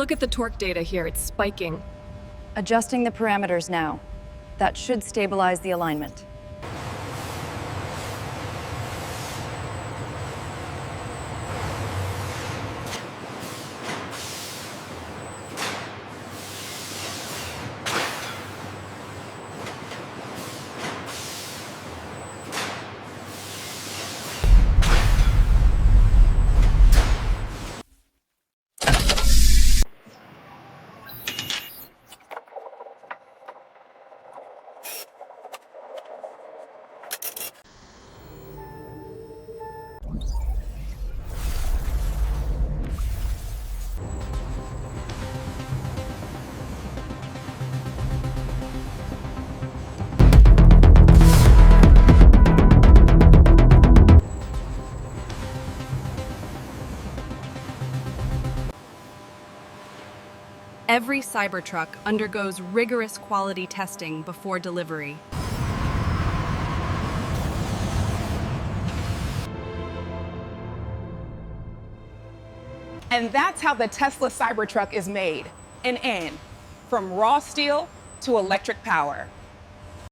Look at the torque data here, it's spiking. Adjusting the parameters now. That should stabilize the alignment. Every Cybertruck undergoes rigorous quality testing before delivery. And that's how the Tesla Cybertruck is made, an N, from raw steel to electric power.